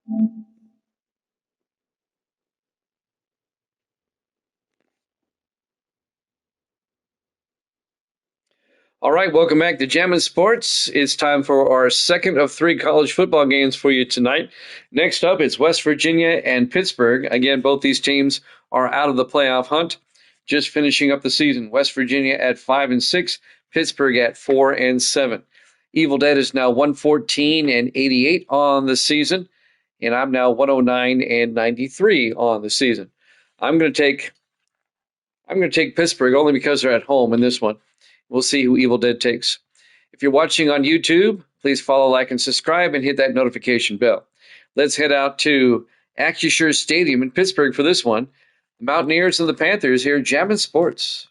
All right, welcome back to Jammin' Sports. It's time for our second of three college football games for you tonight. Next up, it's West Virginia and Pittsburgh. Again, both these teams are out of the playoff hunt, just finishing up the season. West Virginia at 5-6, Pittsburgh at 4-7. Evil Dead is now 114-88 on the season, and I'm now 109-93 on the season. I'm going to take Pittsburgh only because they're at home in this one. We'll see who Evil Dead takes. If you're watching on YouTube, please follow, like, and subscribe, and hit that notification bell. Let's head out to Acrisure Stadium in Pittsburgh for this one. The Mountaineers and the Panthers here, Jammin' Sports.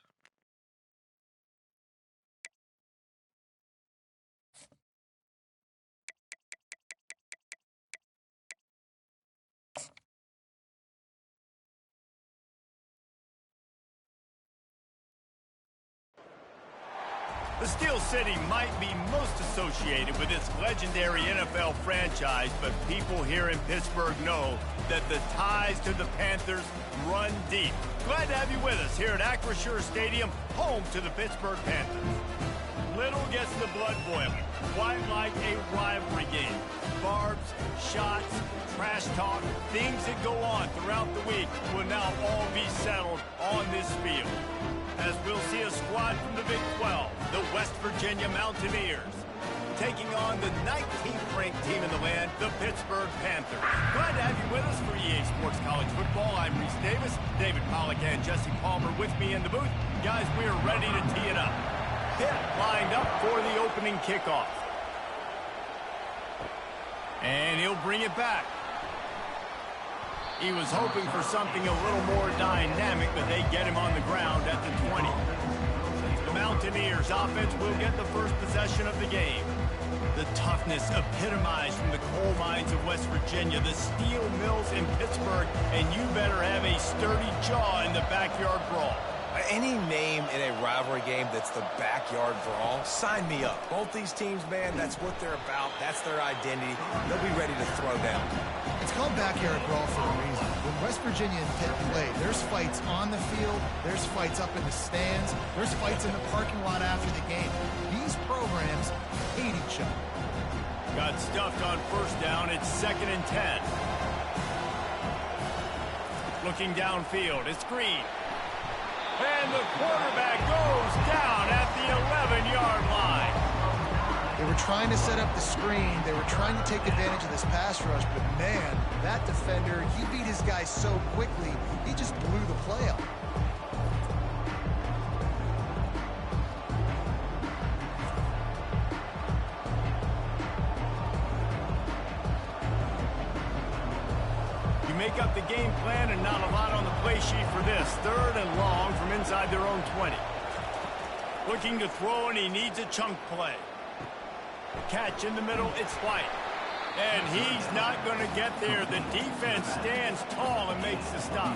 The Steel City might be most associated with its legendary NFL franchise, but people here in Pittsburgh know that the ties to the Panthers run deep. Glad to have you with us here at Acrisure Stadium, home to the Pittsburgh Panthers. Little gets the blood boiling, quite like a rivalry game. Barbs, shots, trash talk, things that go on throughout the week will now all be settled on this field. As we'll see a squad from the Big 12, the West Virginia Mountaineers, taking on the 19th ranked team in the land, the Pittsburgh Panthers. Glad to have you with us for EA Sports College Football. I'm Reese Davis, David Pollack and Jesse Palmer with me in the booth. Guys, we are ready to tee it up. Pitt lined up for the opening kickoff. And he'll bring it back. He was hoping for something a little more dynamic, but they get him on the ground at the 20. The Mountaineers offense will get the first possession of the game. The toughness epitomized from the coal mines of West Virginia, the steel mills in Pittsburgh, and you better have a sturdy jaw in the backyard brawl. Any name in a rivalry game that's the backyard brawl, sign me up. Both these teams, man, that's what they're about. That's their identity. They'll be ready to throw down. It's called backyard brawl for a reason. When West Virginia and Pitt play, there's fights on the field, there's fights up in the stands, there's fights in the parking lot after the game. These programs hate each other. Got stuffed on first down. It's 2nd and 10. Looking downfield, it's Green. And the quarterback goes down at the 11-yard line. They were trying to set up the screen. They were trying to take advantage of this pass rush. But, man, that defender, he beat his guy so quickly, he just blew the play up. Make up the game plan and not a lot on the play sheet for this. 3rd and long from inside their own 20. Looking to throw, and he needs a chunk play. Catch in the middle, it's White. And he's not going to get there. The defense stands tall and makes the stop.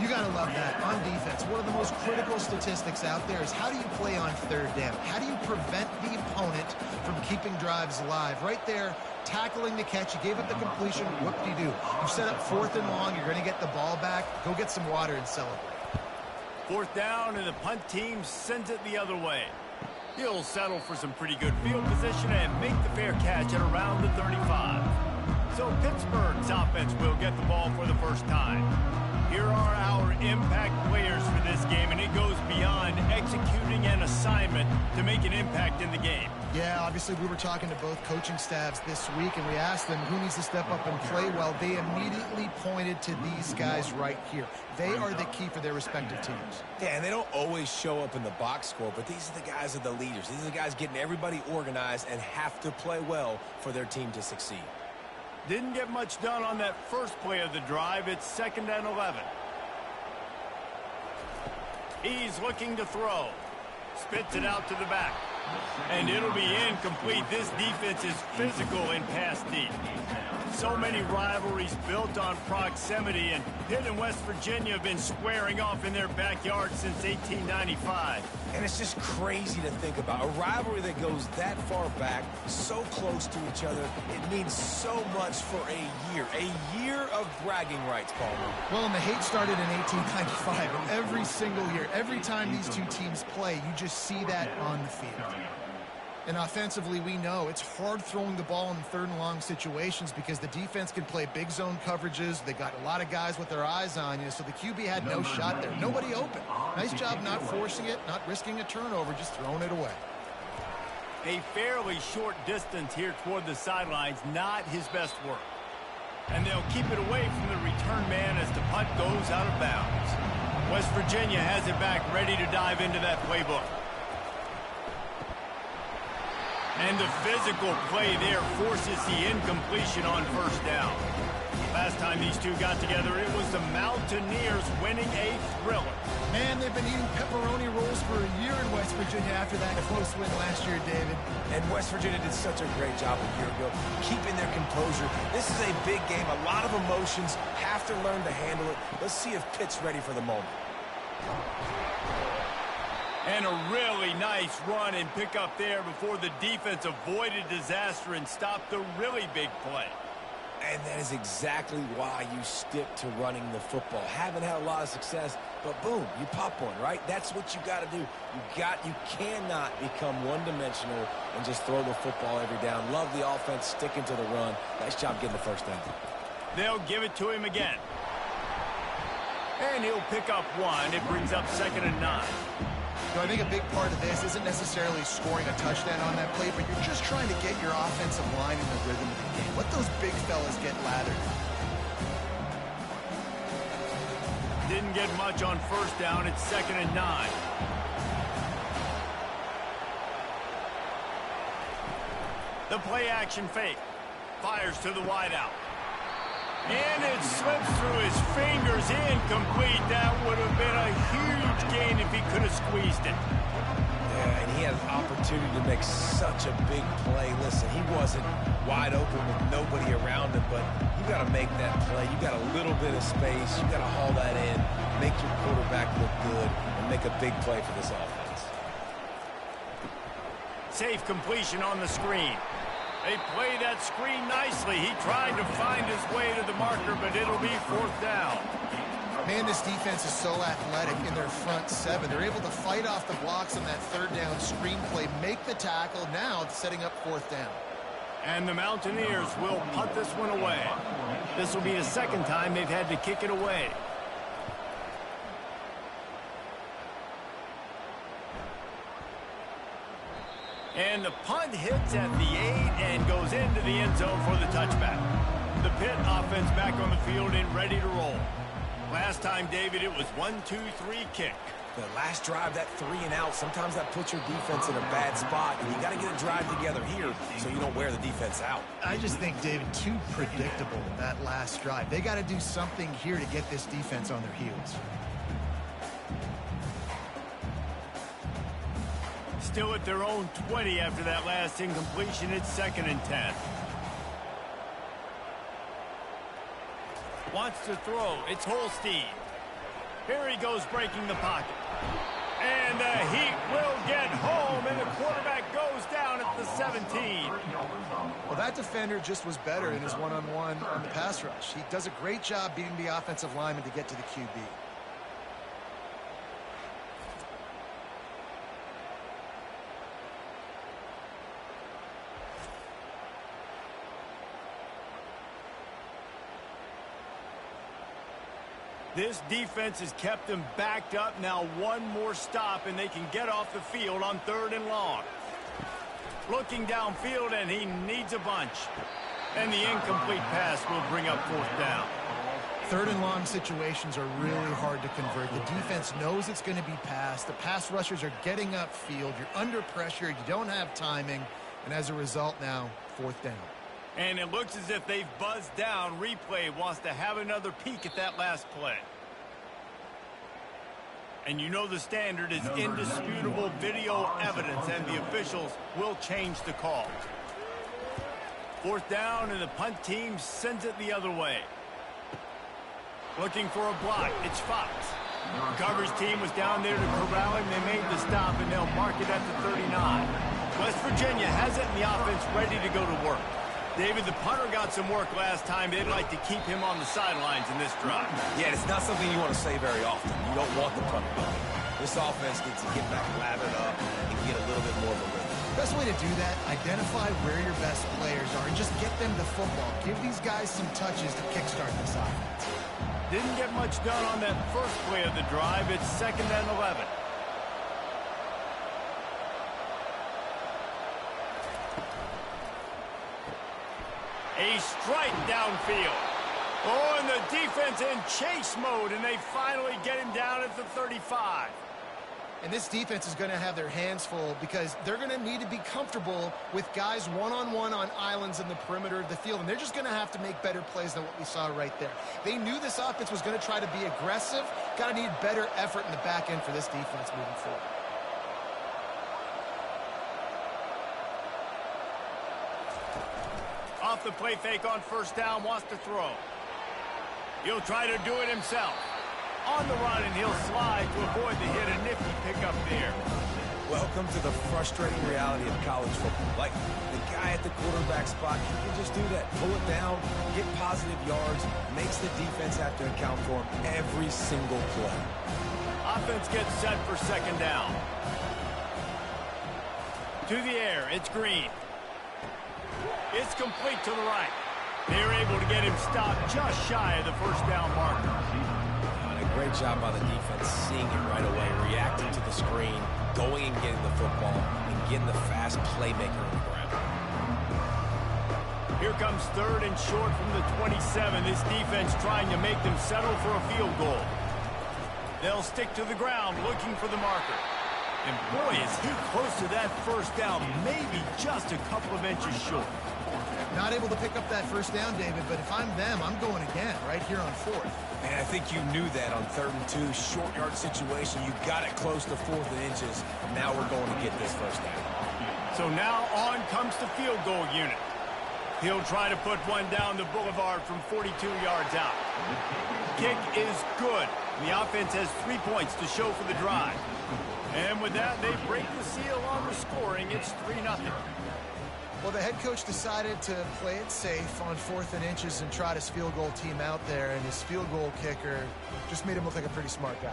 You got to love that. On defense, one of the most critical statistics out there is how do you play on 3rd down? How do you prevent the opponent from keeping drives alive? Right there, tackling the catch. You gave up the completion. What do? You set up 4th and long. You're going to get the ball back. Go get some water and celebrate. 4th down, and the punt team sends it the other way. He'll settle for some pretty good field position and make the fair catch at around the 35. So Pittsburgh's offense will get the ball for the first time. Here are our impact players for this game, and it goes beyond executing an assignment to make an impact in the game. Yeah, obviously we were talking to both coaching staffs this week, and we asked them who needs to step up and play well. They immediately pointed to these guys right here. They are the key for their respective teams. Yeah, and they don't always show up in the box score, but these are the guys that are the leaders. These are the guys getting everybody organized and have to play well for their team to succeed. Didn't get much done on that first play of the drive. It's 2nd and 11. He's looking to throw. Spits it out to the back. And it'll be incomplete. This defense is physical and pass deep. So many rivalries built on proximity, and Pitt and West Virginia have been squaring off in their backyard since 1895. And it's just crazy to think about. A rivalry that goes that far back, so close to each other, it means so much for a year. A year of bragging rights, Palmer. Well, and the hate started in 1895. And every single year, every time these two teams play, you just see that on the field. And offensively, we know it's hard throwing the ball in third and long situations because the defense can play big zone coverages. They got a lot of guys with their eyes on you, so the QB had no shot there. Nobody open. Nice job not forcing it, not risking a turnover, just throwing it away. A fairly short distance here toward the sidelines, not his best work. And they'll keep it away from the return man as the punt goes out of bounds. West Virginia has it back, ready to dive into that playbook. And the physical play there forces the incompletion on first down. Last time these two got together, it was the Mountaineers winning a thriller. Man, they've been eating pepperoni rolls for a year in West Virginia after that close win last year, David. And West Virginia did such a great job a year ago, keeping their composure. This is a big game, a lot of emotions, have to learn to handle it. Let's see if Pitt's ready for the moment. And a really nice run and pick up there before the defense avoided disaster and stopped the really big play. And that is exactly why you stick to running the football. Haven't had a lot of success, but boom, you pop one, right? That's what you got to do. You cannot become one-dimensional and just throw the football every down. Love the offense sticking to the run. Nice job getting the first down. They'll give it to him again. And he'll pick up one. It brings up 2nd and 9. So I think a big part of this isn't necessarily scoring a touchdown on that play, but you're just trying to get your offensive line in the rhythm of the game. Let those big fellas get lathered. Didn't get much on first down. It's 2nd and 9. The play action fake. Fires to the wideout. And it slips through his fingers, incomplete. That would have been a huge gain if he could have squeezed it. Yeah, and he had an opportunity to make such a big play. Listen, he wasn't wide open with nobody around him, but you got to make that play. You got a little bit of space. You got to haul that in, make your quarterback look good, and make a big play for this offense. Safe completion on the screen. They play that screen nicely. He tried to find his way to the marker, but it'll be 4th down. Man, this defense is so athletic in their front seven. They're able to fight off the blocks on that 3rd down screen play, make the tackle. Now it's setting up 4th down. And the Mountaineers will punt this one away. This will be the 2nd time they've had to kick it away. And the punt hits at the 8 and goes into the end zone for the touchback. The Pitt offense back on the field and ready to roll. Last time, David, it was 1-2-3 kick. The last drive, that 3 and out, sometimes that puts your defense in a bad spot, and you got to get a drive together here so you don't wear the defense out. I just think, David, too predictable, that last drive. They got to do something here to get this defense on their heels. Still at their own 20 after that last incompletion. It's 2nd and 10. Wants to throw. It's Holstein. Here he goes breaking the pocket. And the Heat will get home, and the quarterback goes down at the 17. Well, that defender just was better in his one-on-one on the pass rush. He does a great job beating the offensive lineman to get to the QB. This defense has kept them backed up. Now one more stop, and they can get off the field on 3rd and long. Looking downfield, and he needs a bunch. And the incomplete pass will bring up 4th down. 3rd and long situations are really hard to convert. The defense knows it's going to be passed. The pass rushers are getting upfield. You're under pressure. You don't have timing. And as a result now, 4th down. And it looks as if they've buzzed down. Replay wants to have another peek at that last play. And you know the standard is indisputable video evidence, and the officials will change the call. Fourth down, and the punt team sends it the other way. Looking for a block. It's Fox. The coverage team was down there to corral him. They made the stop, and they'll mark it at the 39. West Virginia has it in the offense ready to go to work. David, the punter got some work last time. They'd like to keep him on the sidelines in this drive. Yeah, it's not something you want to say very often. You don't want the punter going. This offense needs to get back lathered up and get a little bit more of a rhythm. Best way to do that, identify where your best players are and just get them the football. Give these guys some touches to kickstart this offense. Didn't get much done on that first play of the drive. It's 2nd and 11. A strike downfield. Oh, and the defense in chase mode, and they finally get him down at the 35. And this defense is going to have their hands full because they're going to need to be comfortable with guys one-on-one on islands in the perimeter of the field, and they're just going to have to make better plays than what we saw right there. They knew this offense was going to try to be aggressive. Got to need better effort in the back end for this defense moving forward. Off the play fake on first down, wants to throw. He'll try to do it himself. On the run, and he'll slide to avoid the hit. A nifty pickup there. Welcome to the frustrating reality of college football. Like, the guy at the quarterback spot, he can just do that. Pull it down, get positive yards, makes the defense have to account for him every single play. Offense gets set for 2nd down. To the air, it's Green. It's complete to the right. They're able to get him stopped just shy of the first down marker. A great job by the defense, seeing it right away, reacting to the screen, going and getting the football, and getting the fast playmaker on the ground. Here comes 3rd and short from the 27. This defense trying to make them settle for a field goal. They'll stick to the ground looking for the marker. And boy, is he close to that first down, maybe just a couple of inches short. Not able to pick up that first down, David, but if I'm them, I'm going again right here on 4th. Man, I think you knew that on 3rd and 2, short yard situation. You got it close to 4th and inches. Now we're going to get this first down. So now on comes the field goal unit. He'll try to put one down the boulevard from 42 yards out. Kick is good. The offense has 3 points to show for the drive. And with that, they break the seal on the scoring. It's 3-0. Well, the head coach decided to play it safe on 4th and inches and trot his field goal team out there, and his field goal kicker just made him look like a pretty smart guy.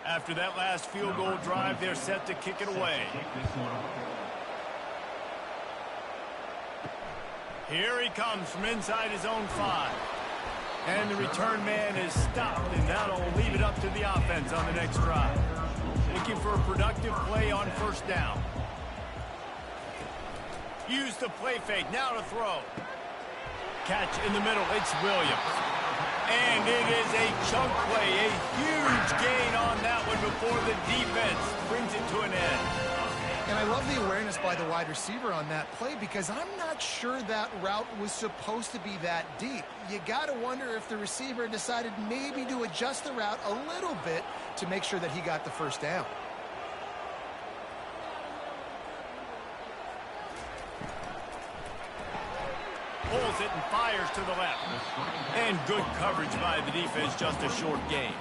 After that last field goal drive, they're set to kick it away. Here he comes from inside his own 5. And the return man is stopped, and that'll leave it up to the offense on the next drive. Looking for a productive play on first down. Use the play fake, now to throw. Catch in the middle, it's Williams. And it is a chunk play, a huge gain on that one before the defense brings it to an end. And I love the awareness by the wide receiver on that play because I'm not sure that route was supposed to be that deep. You got to wonder if the receiver decided maybe to adjust the route a little bit to make sure that he got the first down. Pulls it and fires to the left. And good coverage by the defense, just a short gain.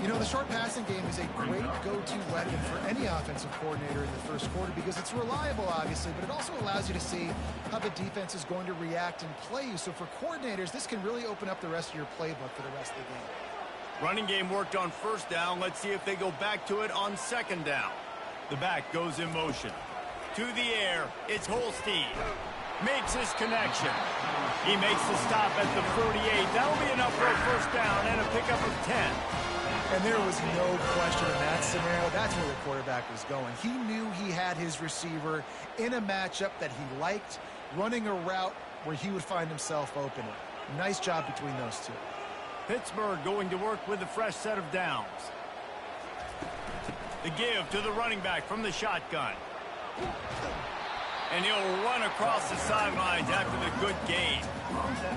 You know, the short passing game is a great go-to weapon for any offensive coordinator in the first quarter because it's reliable, obviously, but it also allows you to see how the defense is going to react and play you. So for coordinators, this can really open up the rest of your playbook for the rest of the game. Running game worked on first down. Let's see if they go back to it on second down. The back goes in motion. To the air, it's Holstein. Makes his connection. He makes the stop at the 48. That'll be enough for a first down and a pickup of 10. And there was no question in that scenario. That's where the quarterback was going. He knew he had his receiver in a matchup that he liked, running a route where he would find himself open. Nice job between those two. Pittsburgh going to work with a fresh set of downs. The give to the running back from the shotgun. And he'll run across the sidelines after the good gain.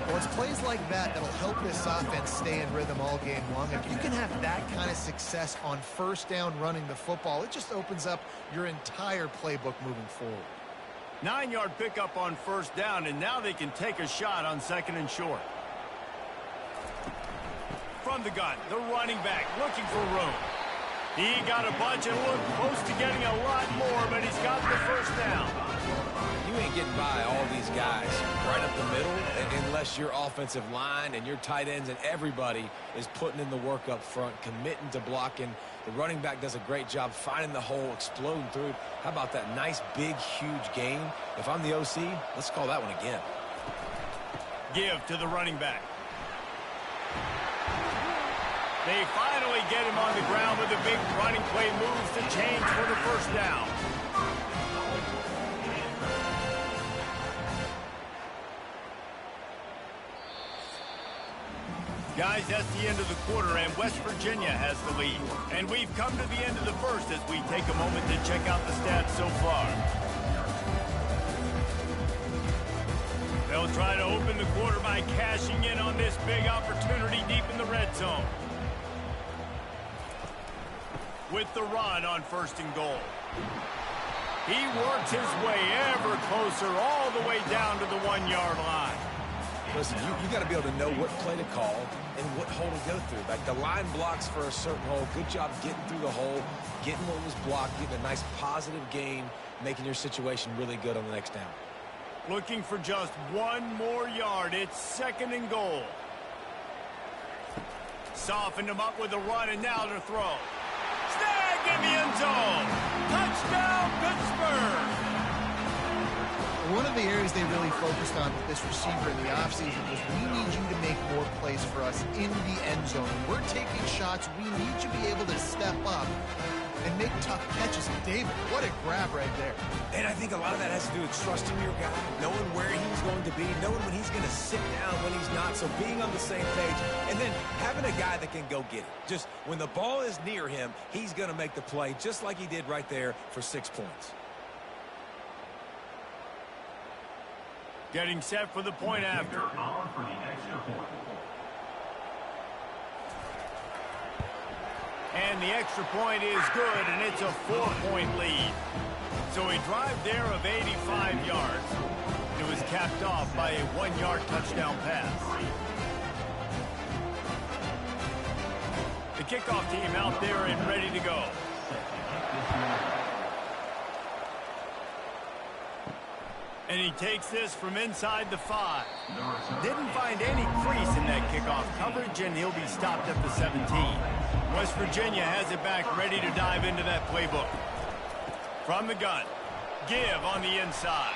Well, it's plays like that that'll help this offense stay in rhythm all game long. If you can have that kind of success on first down running the football, it just opens up your entire playbook moving forward. 9-yard pickup on first down, and now they can take a shot on second and short. From the gun, the running back looking for room. He got a bunch and looked close to getting a lot more, but he's got the first down. You ain't getting by all these guys right up the middle unless your offensive line and your tight ends and everybody is putting in the work up front, committing to blocking. The running back does a great job finding the hole, exploding through it. How about that nice, big, huge gain? If I'm the OC, let's call that one again. Give to the running back. They finally get him on the ground with a big running play, moves the chains for the first down. Guys, that's the end of the quarter, and West Virginia has the lead. And we've come to the end of the first as we take a moment to check out the stats so far. They'll try to open the quarter by cashing in on this big opportunity deep in the red zone. With the run on first and goal. He works his way ever closer all the way down to the 1-yard line. Listen, you got to be able to know what play to call and what hole to go through. Like the line blocks for a certain hole. Good job getting through the hole, getting what was blocked, getting a nice positive gain, making your situation really good on the next down. Looking for just one more yard. It's second and goal. Softened him up with a run, and now to throw. Snag in the end zone. Touchdown, Pittsburgh. One of the areas they really focused on with this receiver in the offseason was we need you to make more plays for us in the end zone. When we're taking shots, we need you to be able to step up and make tough catches. David, what a grab right there. And I think a lot of that has to do with trusting your guy, knowing where he's going to be, knowing when he's going to sit down, when he's not, so being on the same page, and then having a guy that can go get it. Just when the ball is near him, he's going to make the play just like he did right there for 6 points. Getting set for the point after. And the extra point is good, and it's a 4-point lead. So a drive there of 85 yards. It was capped off by a 1-yard touchdown pass. The kickoff team out there and ready to go. And he takes this from inside the 5. Didn't find any crease in that kickoff coverage, and he'll be stopped at the 17. West Virginia has it back, ready to dive into that playbook. From the gun. Give on the inside.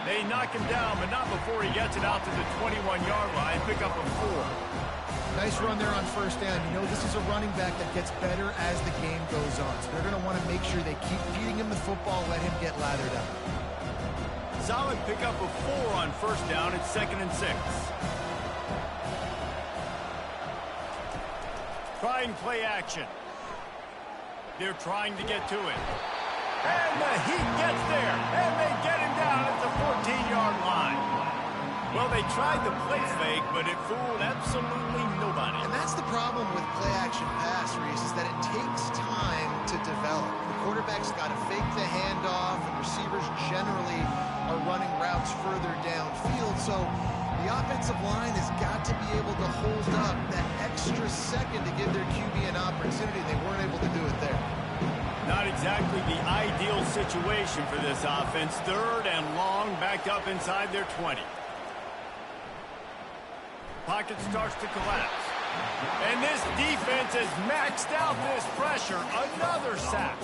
They knock him down, but not before he gets it out to the 21-yard line. Pick up a 4. Nice run there on first down. You know, this is a running back that gets better as the game goes on. So they're going to want to make sure they keep feeding him the football, let him get lathered up. Solid pickup of 4 on first down. It's second and 6. Trying play action. They're trying to get to it. And the Heat gets there. And they get him down at the 14-yard line. Well, they tried the play fake, but it fooled absolutely nobody. And that's the problem with play action pass, Reese, is that it takes time to develop. The quarterback's got to fake the handoff, and receivers generally are running routes further downfield. So the offensive line has got to be able to hold up that extra second to give their QB an opportunity. They weren't able to do it there. Not exactly the ideal situation for this offense. Third and long, backed up inside their 20. Pocket starts to collapse. And this defense has maxed out this pressure. Another sack.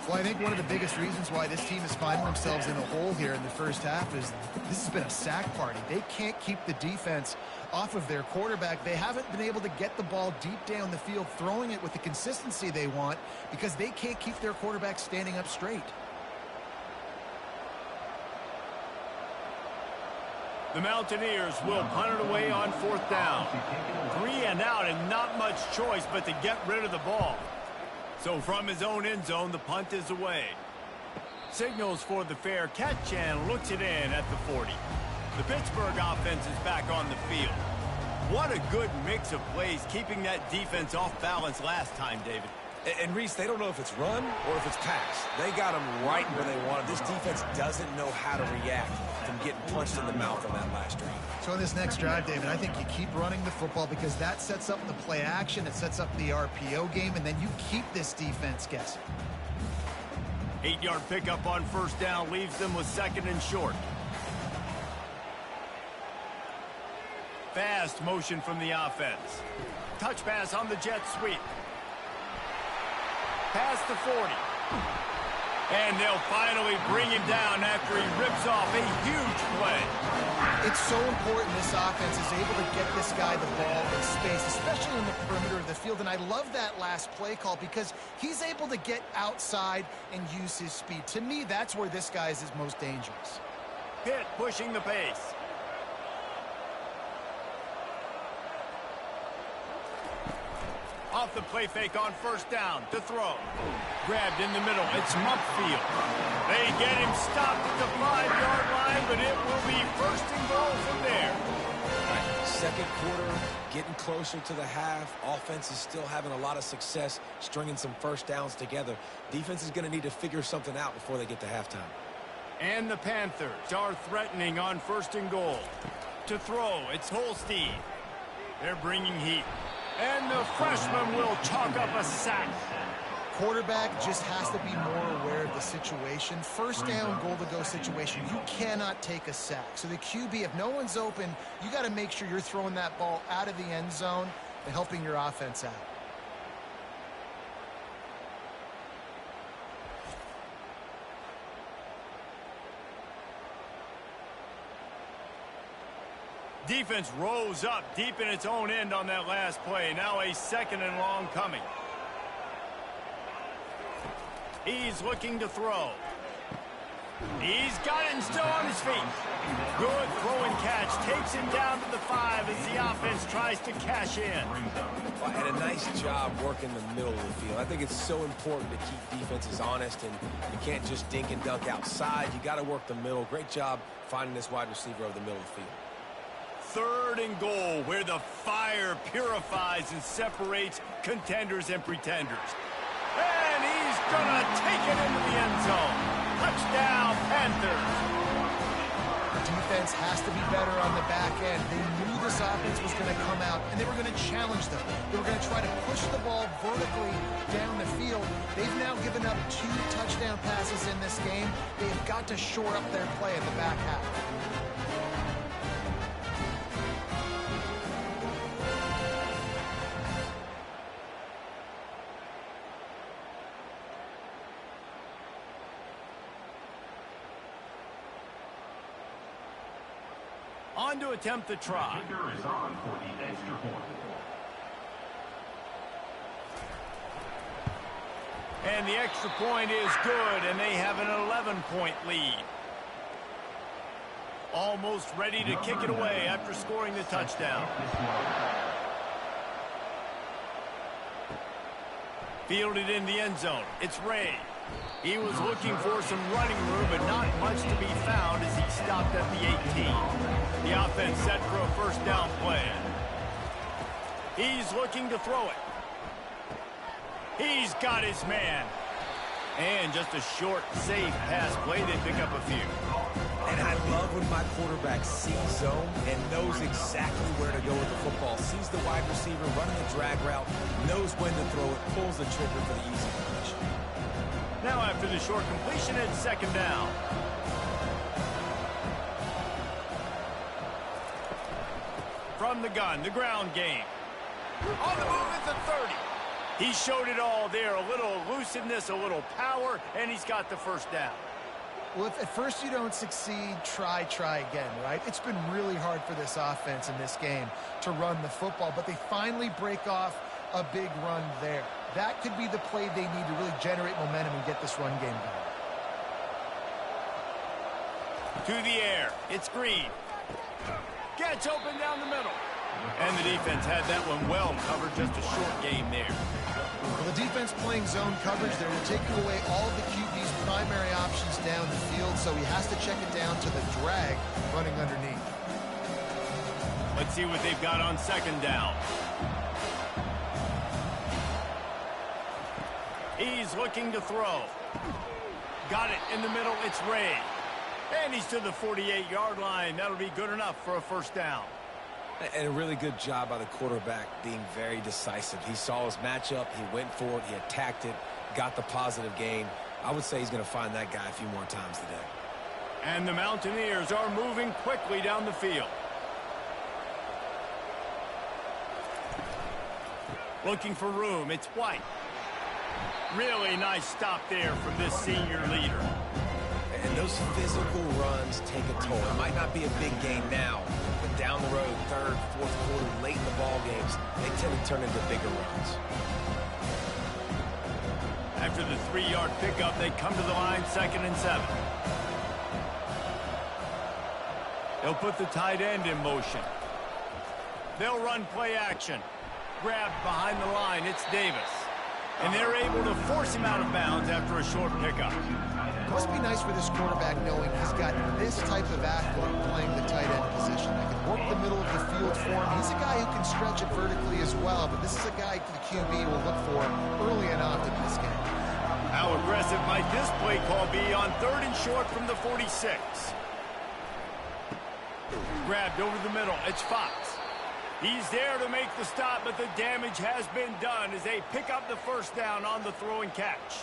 Well, I think one of the biggest reasons why this team is finding themselves in a hole here in the first half is this has been a sack party. They can't keep the defense off of their quarterback. They haven't been able to get the ball deep down the field, throwing it with the consistency they want because they can't keep their quarterback standing up straight. The Mountaineers will punt it away on 4th down. 3 and out and not much choice but to get rid of the ball. So from his own end zone, the punt is away. Signals for the fair catch and looks it in at the 40. The Pittsburgh offense is back on the field. What a good mix of plays, keeping that defense off balance last time, David. And Reese, they don't know if it's run or if it's pass. They got them right where they want it. This defense doesn't know how to react from getting punched in the mouth on that last drive. So in this next drive, David, I think you keep running the football because that sets up the play action, it sets up the RPO game, and then you keep this defense guessing. 8-yard pickup on 1st down leaves them with 2nd and short. Fast motion from the offense. Touch pass on the jet sweep. Past the 40. And they'll finally bring him down after he rips off a huge play. It's so important this offense is able to get this guy the ball in space, especially in the perimeter of the field. And I love that last play call because he's able to get outside and use his speed. To me, that's where this guy is his most dangerous. Pitt pushing the pace. Off the play fake on 1st down to throw. Grabbed in the middle. It's Mumpfield. They get him stopped at the 5-yard line, but it will be 1st and goal from there. All right, 2nd quarter, getting closer to the half. Offense is still having a lot of success stringing some 1st downs together. Defense is going to need to figure something out before they get to halftime. And the Panthers are threatening on 1st and goal. To throw, it's Holstein. They're bringing heat. And the freshman will chalk up a sack. Quarterback just has to be more aware of the situation. 1st down, goal-to-go situation. You cannot take a sack. So the QB, if no one's open, you got to make sure you're throwing that ball out of the end zone and helping your offense out. Defense rose up deep in its own end on that last play. Now a 2nd and long coming. He's looking to throw. He's got it and still on his feet. Good throw and catch. Takes him down to the 5 as the offense tries to cash in. And a nice job working the middle of the field. I think it's so important to keep defenses honest, and you can't just dink and dunk outside. You got to work the middle. Great job finding this wide receiver over the middle of the field. 3rd and goal, where the fire purifies and separates contenders and pretenders. And he's going to take it into the end zone. Touchdown, Panthers. Defense has to be better on the back end. They knew this offense was going to come out, and they were going to challenge them. They were going to try to push the ball vertically down the field. They've now given up 2 touchdown passes in this game. They've got to shore up their play in the back half. On to attempt the try. Kicker is on for the extra point. And the extra point is good, and they have an 11-point lead. Almost ready to kick it away after scoring the touchdown. Fielded in the end zone. It's Ray. He was looking for some running room, but not much to be found as he stopped at the 18. The offense set for a 1st down play. He's looking to throw it. He's got his man. And just a short, safe pass play. They pick up a few. And I love when my quarterback sees zone and knows exactly where to go with the football. Sees the wide receiver running the drag route, knows when to throw it, pulls the trigger for the easy completion. Now after the short completion, it's 2nd down. From the gun, the ground game. On the move at the 30. He showed it all there. A little elusiveness, a little power, and he's got the 1st down. Well, if at first you don't succeed, try again, right? It's been really hard for this offense in this game to run the football, but they finally break off a big run there. That could be the play they need to really generate momentum and get this run game going. To the air. It's Green. Gets open down the middle. And the defense had that one well covered. Just a short game there. Well, the defense playing zone coverage there will take away all of the QB's primary options down the field, so he has to check it down to the drag running underneath. Let's see what they've got on second down. He's looking to throw. Got it in the middle. It's Ray. And he's to the 48-yard line. That'll be good enough for a first down. And a really good job by the quarterback being very decisive. He saw his matchup. He went for it. He attacked it. Got the positive gain. I would say he's going to find that guy a few more times today. And the Mountaineers are moving quickly down the field. Looking for room. It's White. Really nice stop there from this senior leader. And those physical runs take a toll. It might not be a big game now, but down the road, third, fourth quarter, late in the ball games, they tend to turn into bigger runs. After the 3-yard pickup, they come to the line, 2nd and 7. They'll put the tight end in motion. They'll run play action. Grabbed behind the line, it's Davis. And they're able to force him out of bounds after a short pickup. Must be nice for this quarterback knowing he's got this type of athlete playing the tight end position. That can work the middle of the field for him. He's a guy who can stretch it vertically as well, but this is a guy the QB will look for early and often in this game. How aggressive might this play call be on 3rd and short from the 46? Grabbed over the middle. It's Fox. He's there to make the stop, but the damage has been done as they pick up the first down on the throw and catch.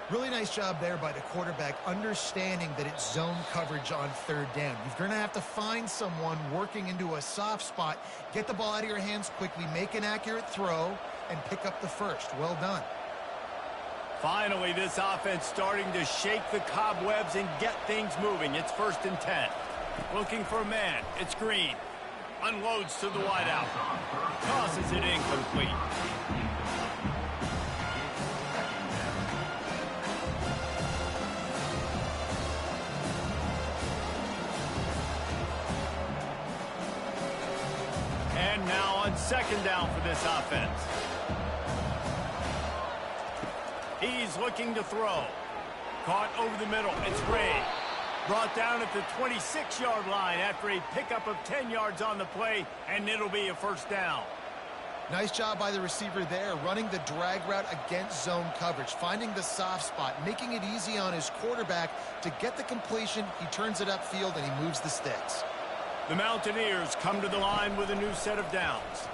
Really nice job there by the quarterback, understanding that it's zone coverage on 3rd down. You're going to have to find someone working into a soft spot, get the ball out of your hands quickly, make an accurate throw, and pick up the first. Well done. Finally, this offense starting to shake the cobwebs and get things moving. It's 1st and 10. Looking for a man. It's Green. Unloads to the wideout. Tosses it incomplete. And now on 2nd down for this offense. He's looking to throw. Caught over the middle. It's Ray. Brought down at the 26-yard line after a pickup of 10 yards on the play, and it'll be a first down. Nice job by the receiver there, running the drag route against zone coverage, finding the soft spot, making it easy on his quarterback to get the completion. He turns it upfield, and he moves the sticks. The Mountaineers come to the line with a new set of downs.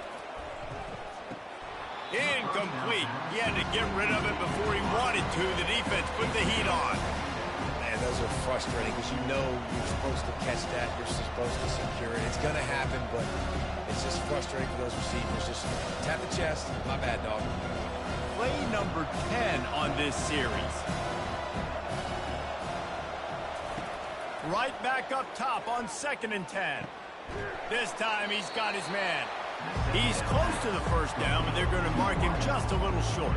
Incomplete. He had to get rid of it before he wanted to. The defense put the heat on. Man, those are frustrating because you know you're supposed to catch that. You're supposed to secure it. It's going to happen, but it's just frustrating for those receivers. Just tap the chest. My bad, dog. Play number 10 on this series. Right back up top on 2nd and 10. This time he's got his man. He's close to the first down, but they're going to mark him just a little short.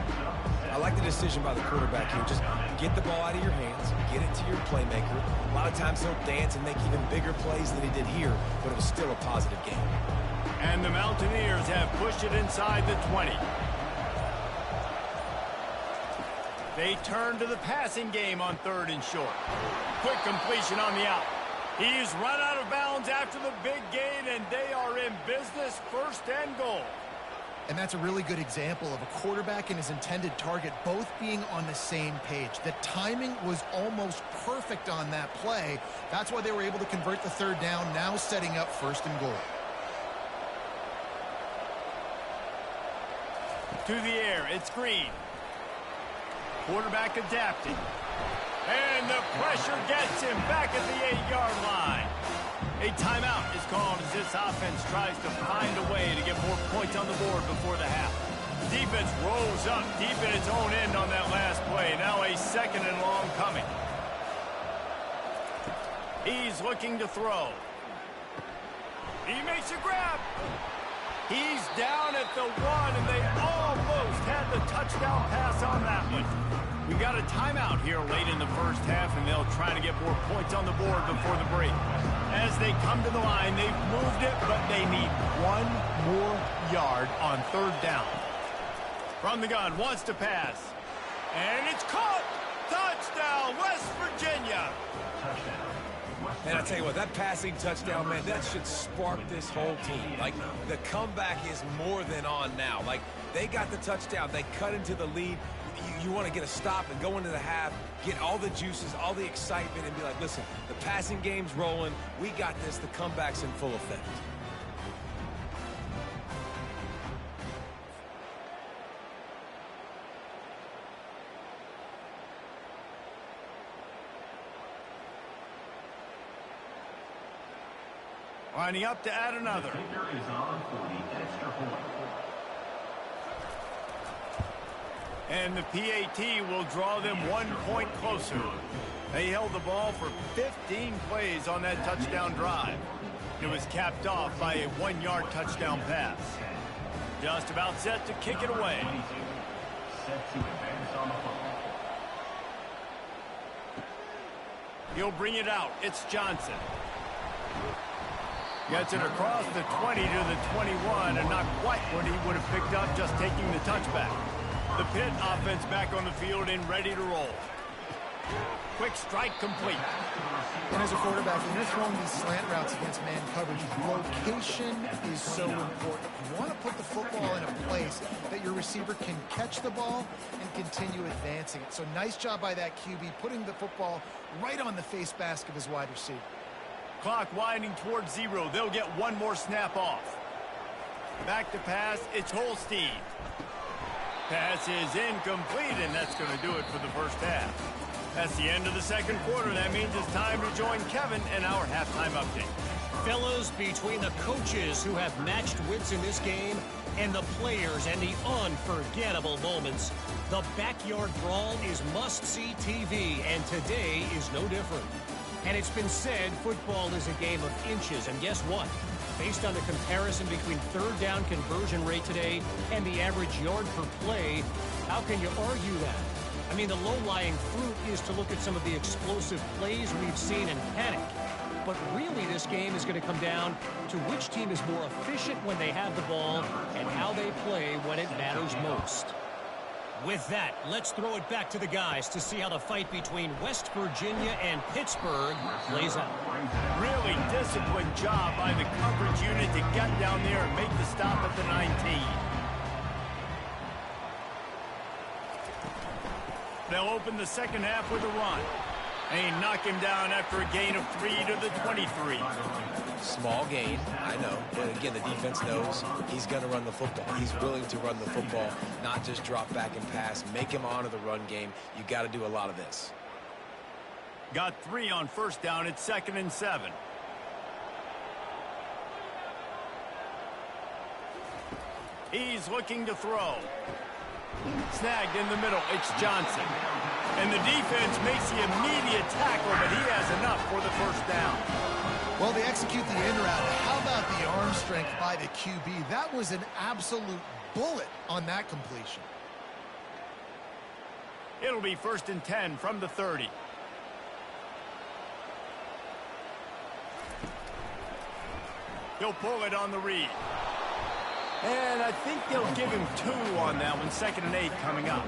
I like the decision by the quarterback here. Just get the ball out of your hands, get it to your playmaker. A lot of times he'll dance and make even bigger plays than he did here, but it was still a positive game. And the Mountaineers have pushed it inside the 20. They turn to the passing game on 3rd and short. Quick completion on the out. He's run out of bounds after the big gain, and they are in business, 1st and goal. And that's a really good example of a quarterback and his intended target both being on the same page. The timing was almost perfect on that play. That's why they were able to convert the 3rd down, now setting up 1st and goal. To the air, it's Green. Quarterback adapting. And the pressure gets him back at the 8-yard line. A timeout is called as this offense tries to find a way to get more points on the board before the half. Defense rolls up deep in its own end on that last play. Now a 2nd and long coming. He's looking to throw. He makes a grab. He's down at the 1, and they almost had the touchdown pass on that one. We got a timeout here late in the first half, and they'll try to get more points on the board before the break. As they come to the line, they've moved it, but they need one more yard on third down. From the gun, wants to pass. And it's caught! Touchdown, West Virginia! And I tell you what, that passing touchdown, man, that should spark this whole team. Like, the comeback is more than on now. Like, they got the touchdown. They cut into the lead. You want to get a stop and go into the half, get all the juices, all the excitement, and be like, listen, the passing game's rolling. We got this. The comeback's in full effect. Lining up to add another. Kicker is on for the extra point. And the PAT will draw them 1 point closer. They held the ball for 15 plays on that touchdown drive. It was capped off by a 1-yard touchdown pass. Just about set to kick it away. Set to advance on the football. He'll bring it out. It's Johnson. Gets it across the 20 to the 21, and not quite what he would have picked up just taking the touchback. The Pitt offense back on the field and ready to roll. Quick strike complete. And as a quarterback, when you're throwing these slant routes against man coverage, location is so important. You want to put the football in a place that your receiver can catch the ball and continue advancing it. So nice job by that QB, putting the football right on the face mask of his wide receiver. Clock winding towards 0. They'll get one more snap off. Back to pass. It's Holstein. Pass is incomplete, and that's going to do it for the first half. That's the end of the second quarter. That means it's time to join Kevin in our halftime update. Fellas, between the coaches who have matched wits in this game and the players and the unforgettable moments, the backyard brawl is must-see TV, and today is no different. And it's been said football is a game of inches, and guess what? Based on the comparison between third down conversion rate today and the average yard per play, how can you argue that? I mean, the low-lying fruit is to look at some of the explosive plays we've seen and panic. But really, this game is going to come down to which team is more efficient when they have the ball and how they play when it matters most. With that, let's throw it back to the guys to see how the fight between West Virginia and Pittsburgh plays out. Really disciplined job by the coverage unit to get down there and make the stop at the 19. They'll open the second half with a run. They knock him down after a gain of 3 to the 23. Small gain, I know. But again, the defense knows he's going to run the football. He's willing to run the football, not just drop back and pass. Make him honor the run game. You got to do a lot of this. Got 3 on first down. It's 2nd and 7. He's looking to throw. Snagged in the middle. It's Johnson. And the defense makes the immediate tackle, but he has enough for the first down. Well, they execute the in route. How about the arm strength by the QB? That was an absolute bullet on that completion. It'll be 1st and 10 from the 30. He'll pull it on the read. And I think they'll give him 2 on that one. 2nd and 8 coming up.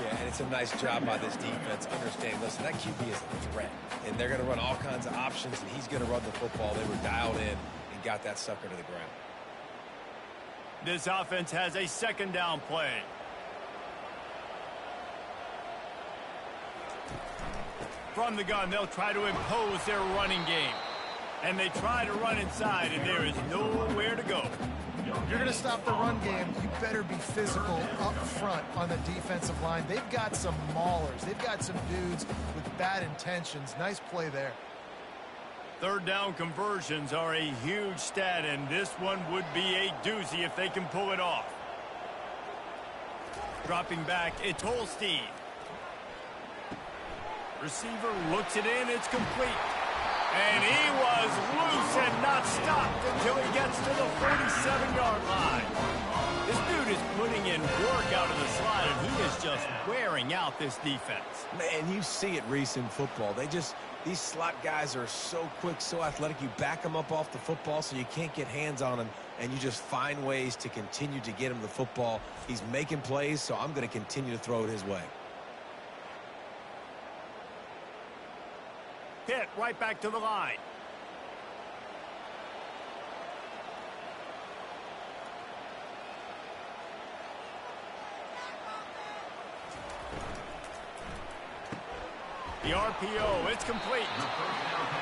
Yeah, and it's a nice job by this defense. Understand, listen, that QB is a threat. And they're going to run all kinds of options, and he's going to run the football. They were dialed in and got that sucker to the ground. This offense has a 2nd down play. From the gun, they'll try to impose their running game. And they try to run inside, and there is nowhere to go. If you're going to stop the run game, you better be physical up front on the defensive line. They've got some maulers. They've got some dudes with bad intentions. Nice play there. 3rd down conversions are a huge stat, and this one would be a doozy if they can pull it off. Dropping back, it's Holstein. Receiver looks it in, it's complete. And he was loose and not stopped until he gets to the 47-yard line. This dude is putting in work out of the slot, and he is just wearing out this defense. Man, you see it, Reese, in football. These slot guys are so quick, so athletic. You back them up off the football so you can't get hands on them, and you just find ways to continue to get him the football. He's making plays, so I'm going to continue to throw it his way. Pitt right back to the line. The RPO, it's complete.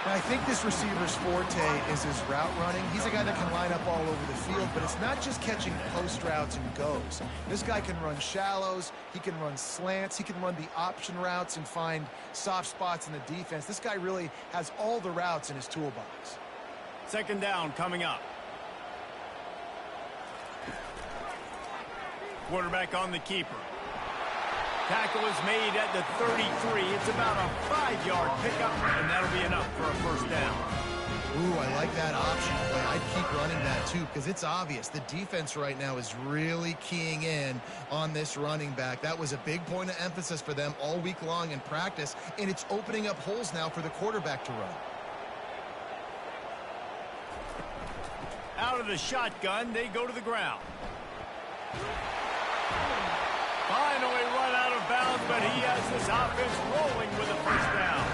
Now, I think this receiver's forte is his route running. He's a guy that can line up all over the field, but it's not just catching post routes and goes. This guy can run shallows, he can run slants, he can run the option routes and find soft spots in the defense. This guy really has all the routes in his toolbox. Second down coming up. Quarterback on the keeper. Tackle is made at the 33. It's about a 5-yard pickup, and that'll be enough for a first down. Ooh, I like that option play. I'd keep running that too, because it's obvious the defense right now is really keying in on this running back. That was a big point of emphasis for them all week long in practice, and it's opening up holes now for the quarterback to run. Out of the shotgun, they go to the ground. Finally run out of bounds, but he has this offense rolling with a first down.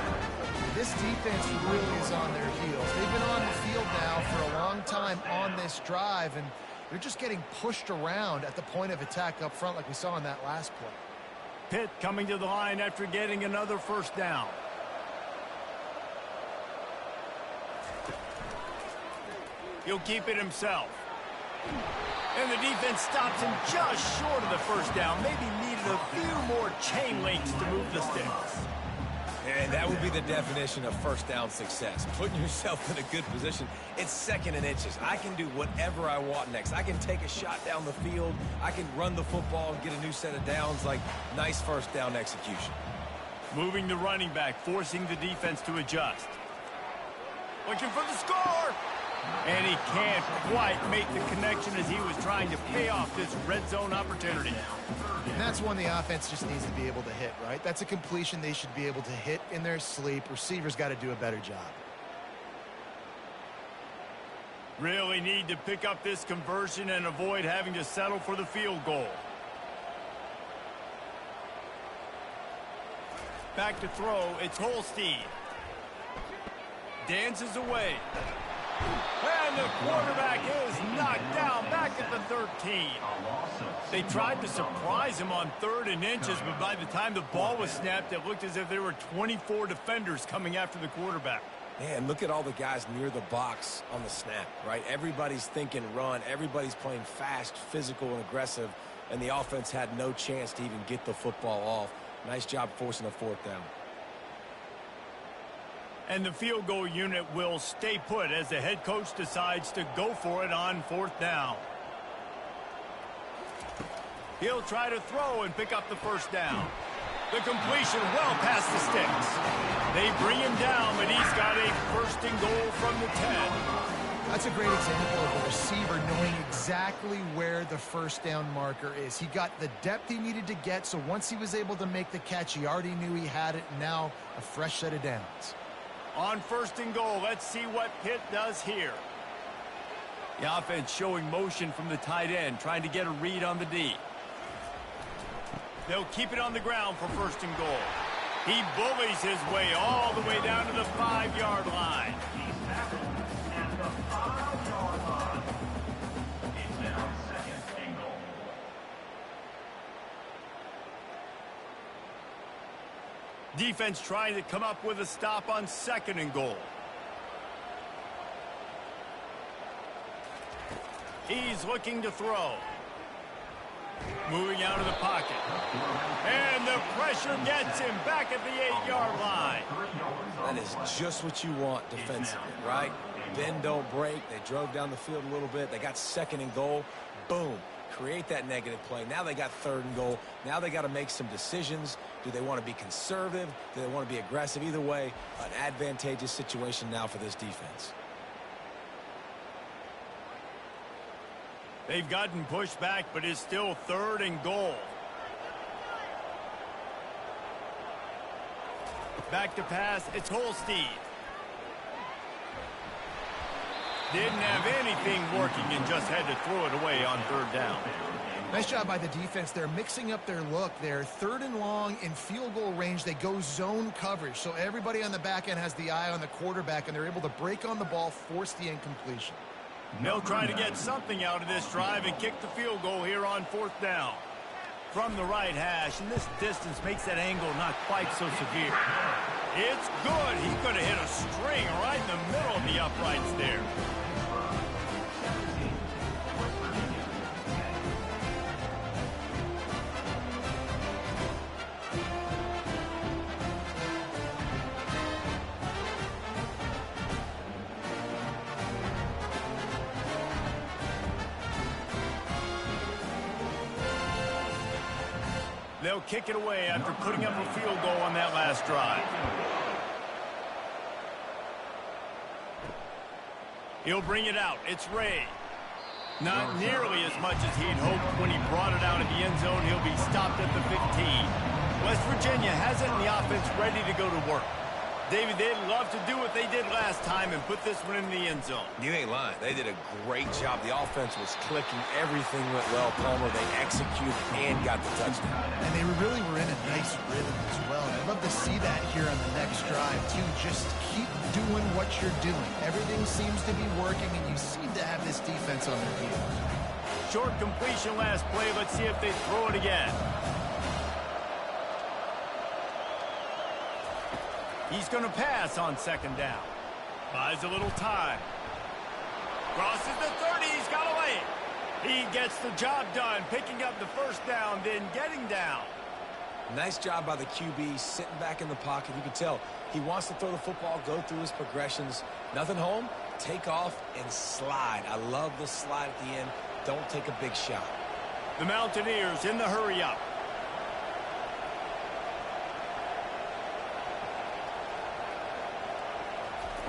This defense really is on their heels. They've been on the field now for a long time on this drive, and they're just getting pushed around at the point of attack up front like we saw in that last play. Pitt coming to the line after getting another first down. He'll keep it himself. And the defense stops him just short of the first down. Maybe needed a few more chain links to move the sticks. And that would be the definition of first down success. Putting yourself in a good position. It's second and inches. I can do whatever I want next. I can take a shot down the field. I can run the football and get a new set of downs. Like, nice first down execution. Moving the running back, forcing the defense to adjust. Looking for the score! And he can't quite make the connection as he was trying to pay off this red zone opportunity. And that's one the offense just needs to be able to hit, right? That's a completion they should be able to hit in their sleep. Receivers got to do a better job. Really need to pick up this conversion and avoid having to settle for the field goal. Back to throw, it's Holstein. Dances away. And the quarterback is knocked down back at the 13. They tried to surprise him on 3rd and inches, but by the time the ball was snapped, it looked as if there were 24 defenders coming after the quarterback. Man, look at all the guys near the box on the snap, right? Everybody's thinking run. Everybody's playing fast, physical, and aggressive, and the offense had no chance to even get the football off. Nice job forcing a 4th down. And the field goal unit will stay put as the head coach decides to go for it on 4th down. He'll try to throw and pick up the first down. The completion well past the sticks. They bring him down, but he's got a 1st and goal from the 10. That's a great example of a receiver knowing exactly where the first down marker is. He got the depth he needed to get, so once he was able to make the catch, he already knew he had it, and now a fresh set of downs. On 1st and goal, let's see what Pitt does here. The offense showing motion from the tight end, trying to get a read on the D. They'll keep it on the ground for 1st and goal. He bullies his way all the way down to the 5-yard line. At the 5-yard line. It's now 2nd and goal. Defense trying to come up with a stop on 2nd and goal. He's looking to throw. Moving out of the pocket. And the pressure gets him back at the 8-yard line. That is just what you want defensively, right? Bend, don't break. They drove down the field a little bit. They got 2nd and goal. Boom. Create that negative play. Now they got 3rd and goal. Now they got to make some decisions. Do they want to be conservative? Do they want to be aggressive? Either way, an advantageous situation now for this defense. They've gotten pushed back, but it's still 3rd and goal. Back to pass, it's Holstein. Didn't have anything working and just had to throw it away on 3rd down. Nice job by the defense. They're mixing up their look. They're 3rd and long in field goal range. They go zone coverage, so everybody on the back end has the eye on the quarterback, and they're able to break on the ball, force the incompletion. They'll try to get something out of this drive and kick the field goal here on 4th down. From the right hash, and this distance makes that angle not quite so severe. It's good. He could have hit a string right in the middle of the uprights there. They'll kick it away after putting up a field goal on that last drive. He'll bring it out. It's Ray. Not nearly as much as he'd hoped when he brought it out of the end zone. He'll be stopped at the 15. West Virginia has it in the offense ready to go to work. David, they'd love to do what they did last time and put this one in the end zone. You ain't lying. They did a great job. The offense was clicking. Everything went well, Palmer. They executed and got the touchdown. And they really were in a nice rhythm as well. I'd love to see that here on the next drive, too. Just keep doing what you're doing. Everything seems to be working, and you seem to have this defense on their heels. Short completion last play. Let's see if they throw it again. He's going to pass on 2nd down. Buys a little time. Crosses the 30. He's got away. He gets the job done, picking up the 1st down, then getting down. Nice job by the QB, sitting back in the pocket. You can tell he wants to throw the football, go through his progressions. Nothing home, take off and slide. I love the slide at the end. Don't take a big shot. The Mountaineers in the hurry up.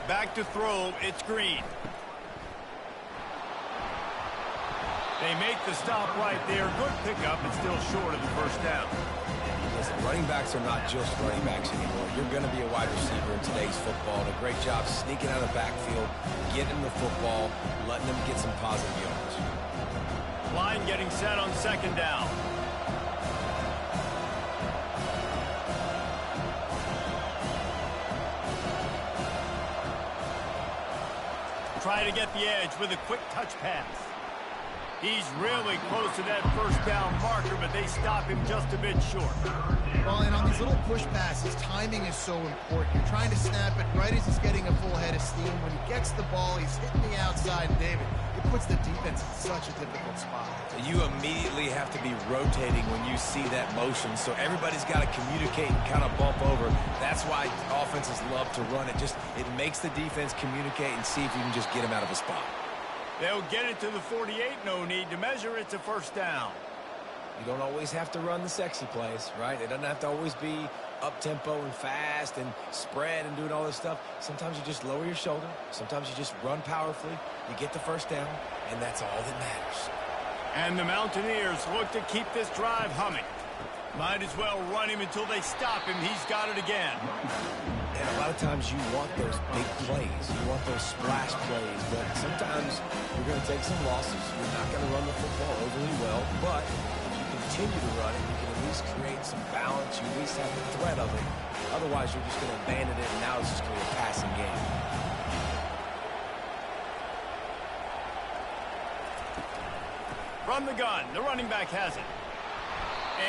Back to throw, it's Green. They make the stop right there. Good pickup, but still short of the 1st down. Listen, running backs are not just running backs anymore. You're going to be a wide receiver in today's football. And a great job sneaking out of the backfield, getting the football, letting them get some positive yards. Line getting set on 2nd down. Try to get the edge with a quick touch pass. He's really close to that 1st down marker, but they stop him just a bit short. Well, and on these little push passes, timing is so important. You're trying to snap it right as he's getting a full head of steam. When he gets the ball, he's hitting the outside, David. It puts the defense in such a difficult spot. You immediately have to be rotating when you see that motion, so everybody's got to communicate and kind of bump over. That's why offenses love to run it. It makes the defense communicate and see if you can just get him out of a spot. They'll get it to the 48, no need to measure. It's a 1st down. You don't always have to run the sexy plays, right? It doesn't have to always be up-tempo and fast and spread and doing all this stuff. Sometimes you just lower your shoulder. Sometimes you just run powerfully. You get the 1st down, and that's all that matters. And the Mountaineers look to keep this drive humming. Might as well run him until they stop him. He's got it again. And a lot of times you want those big plays. You want those splash plays. But sometimes you're going to take some losses. You're not going to run the football overly well. But if you continue to run it, you can at least create some balance. You at least have the threat of it. Otherwise, you're just going to abandon it, and now it's just going to be a passing game. From the gun, the running back has it.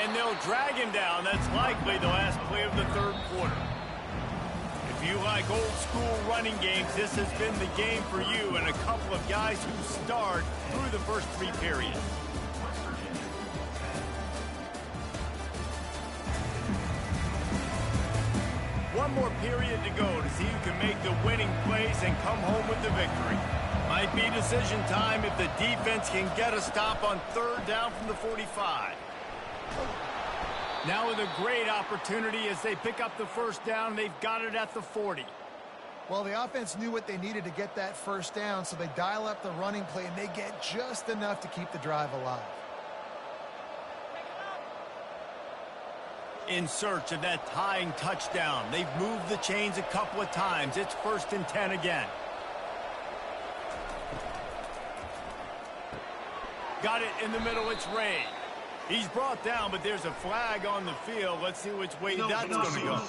And they'll drag him down. That's likely the last play of the 3rd quarter. If you like old school running games, this has been the game for you and a couple of guys who starred through the first 3 periods. One more period to go to see who can make the winning plays and come home with the victory. Might be decision time if the defense can get a stop on 3rd down from the 45. Now with a great opportunity as they pick up the 1st down, they've got it at the 40. Well, the offense knew what they needed to get that first down, so they dial up the running play, and they get just enough to keep the drive alive. In search of that tying touchdown. They've moved the chains a couple of times. It's 1st and 10 again. Got it in the middle. It's Ray. He's brought down, but there's a flag on the field. Let's see which way that's going to go.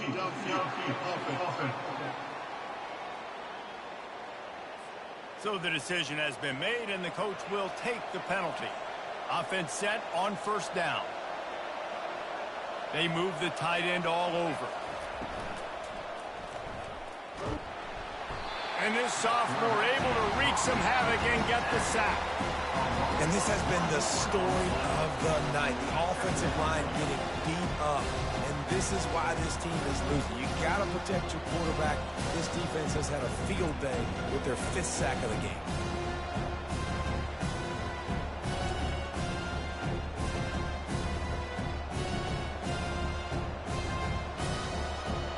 So the decision has been made, and the coach will take the penalty. Offense set on 1st down. They move the tight end all over. And this sophomore able to wreak some havoc and get the sack. And this has been the story of the night. The offensive line getting beat up. And this is why this team is losing. You got to protect your quarterback. This defense has had a field day with their 5th sack of the game.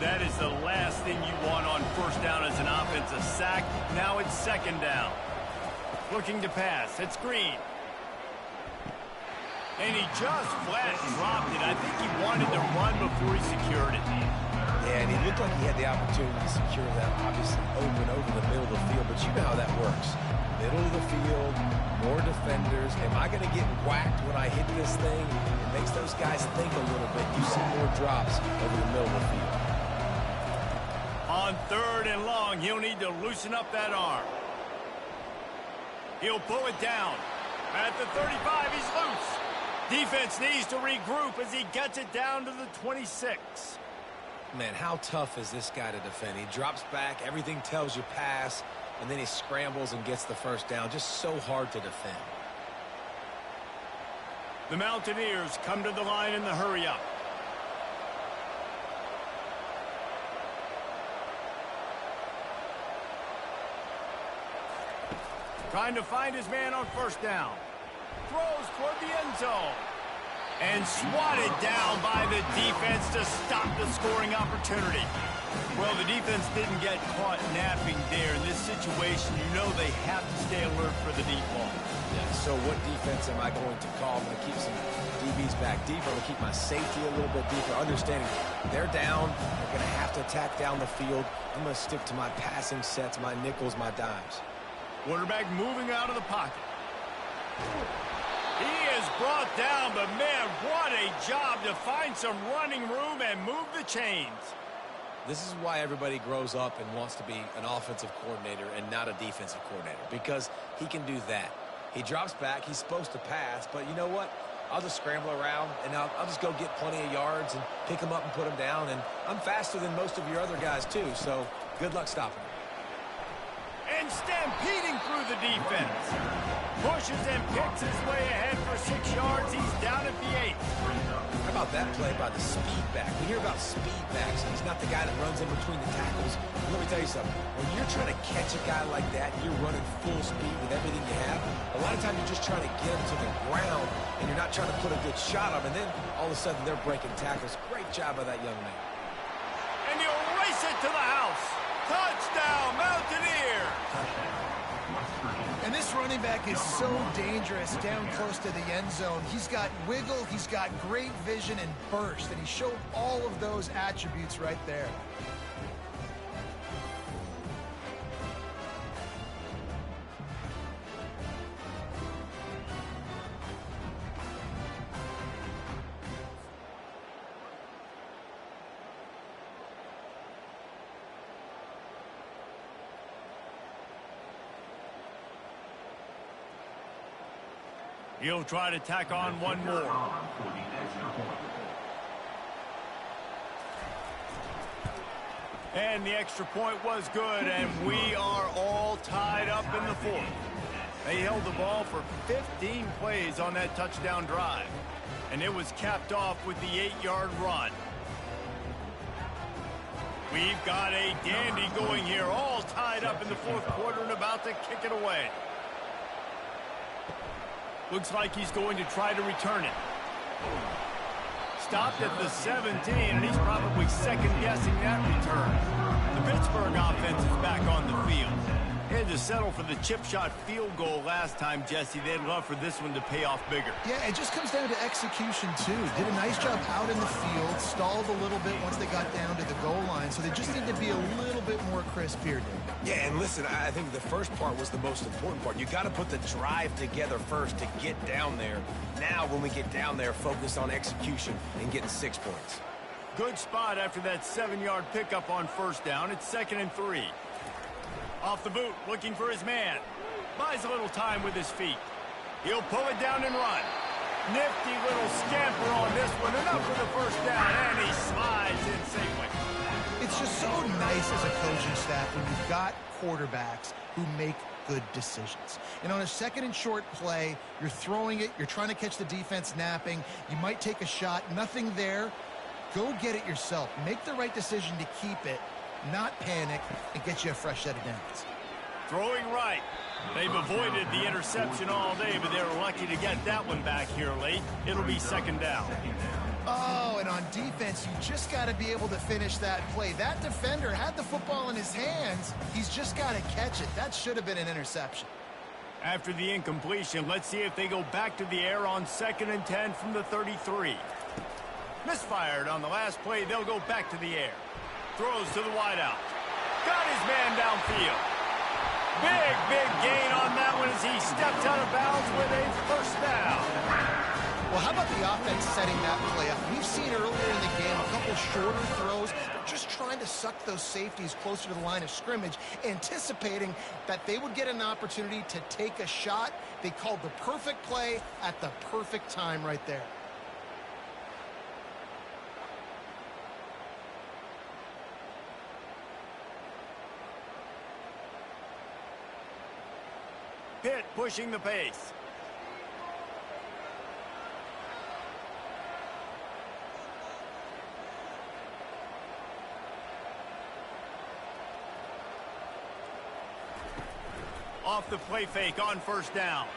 That is the last thing you want on 1st down as an offense, a sack. Now it's 2nd down. Looking to pass. It's Green. And he just flat dropped it. I think he wanted to run before he secured it. Yeah, and he looked like he had the opportunity to secure that, obviously, over the middle of the field. But you know how that works. Middle of the field, more defenders. Am I going to get whacked when I hit this thing? It makes those guys think a little bit. You see more drops over the middle of the field. On 3rd and long, he'll need to loosen up that arm. He'll pull it down. At the 35, he's loose. Defense needs to regroup as he gets it down to the 26. Man, how tough is this guy to defend? He drops back, everything tells you pass, and then he scrambles and gets the 1st down. Just so hard to defend. The Mountaineers come to the line in the hurry-up. Trying to find his man on 1st down. Throws toward the end zone. And swatted down by the defense to stop the scoring opportunity. Well, the defense didn't get caught napping there. In this situation, you know they have to stay alert for the deep ball. Yeah, so what defense am I going to call? I'm going to keep some DBs back deeper. I'm going to keep my safety a little bit deeper, understanding they're down. They're going to have to attack down the field. I'm going to stick to my passing sets, my nickels, my dimes. Quarterback moving out of the pocket. He is brought down, but man, what a job to find some running room and move the chains. This is why everybody grows up and wants to be an offensive coordinator and not a defensive coordinator, because he can do that. He drops back. He's supposed to pass, but you know what? I'll just scramble around, and I'll just go get plenty of yards and pick them up and put them down, and I'm faster than most of your other guys, too, so good luck stopping him. And stampeding through the defense. Pushes and picks his way ahead for 6 yards. He's down at the 8. How about that play by the speed back? We hear about speed backs, and he's not the guy that runs in between the tackles. Let me tell you something. When you're trying to catch a guy like that, and you're running full speed with everything you have, a lot of times you're just trying to get him to the ground, and you're not trying to put a good shot on him, and then all of a sudden they're breaking tackles. Great job by that young man. And he'll race it to the house. Touchdown, Mountaineers! And this running back is so dangerous down close to the end zone. He's got wiggle, he's got great vision and burst, and he showed all of those attributes right there. He'll try to tack on one more. And the extra point was good, and we are all tied up in the 4th. They held the ball for 15 plays on that touchdown drive, and it was capped off with the 8-yard run. We've got a dandy going here, all tied up in the 4th quarter and about to kick it away. Looks like he's going to try to return it. Stopped at the 17, and he's probably second-guessing that return. The Pittsburgh offense is back on the field. They had to settle for the chip shot field goal last time, Jesse. They'd love for this one to pay off bigger. Yeah, it just comes down to execution, too. Did a nice job out in the field, stalled a little bit once they got down to the goal line, so they just need to be a little bit more crisp here, Dave. Yeah, and listen, I think the first part was the most important part. You got to put the drive together first to get down there. Now, when we get down there, focus on execution and getting 6 points. Good spot after that 7-yard pickup on first down. It's 2nd and 3. Off the boot, looking for his man. Buys a little time with his feet. He'll pull it down and run. Nifty little scamper on this one. Enough for the first down, and he slides in safely. It's just so nice as a coaching staff when you've got quarterbacks who make good decisions. And on a 2nd and short play, you're throwing it, you're trying to catch the defense napping, you might take a shot, nothing there. Go get it yourself. Make the right decision to keep it, not panic, and get you a fresh set of downs. Throwing right. They've avoided the interception all day, but they were lucky to get that one back here late. It'll be 2nd down. Oh, and on defense, you just got to be able to finish that play. That defender had the football in his hands. He's just got to catch it. That should have been an interception. After the incompletion, let's see if they go back to the air on 2nd and 10 from the 33. Misfired on the last play. They'll go back to the air. Throws to the wideout. Got his man downfield. Big gain on that one as he steps out of bounds with a first down. Well, how about the offense setting that play up? We've seen earlier in the game a couple shorter throws. They're just trying to suck those safeties closer to the line of scrimmage, anticipating that they would get an opportunity to take a shot. They called the perfect play at the perfect time right there. Pitt pushing the pace. Off the play fake on first down.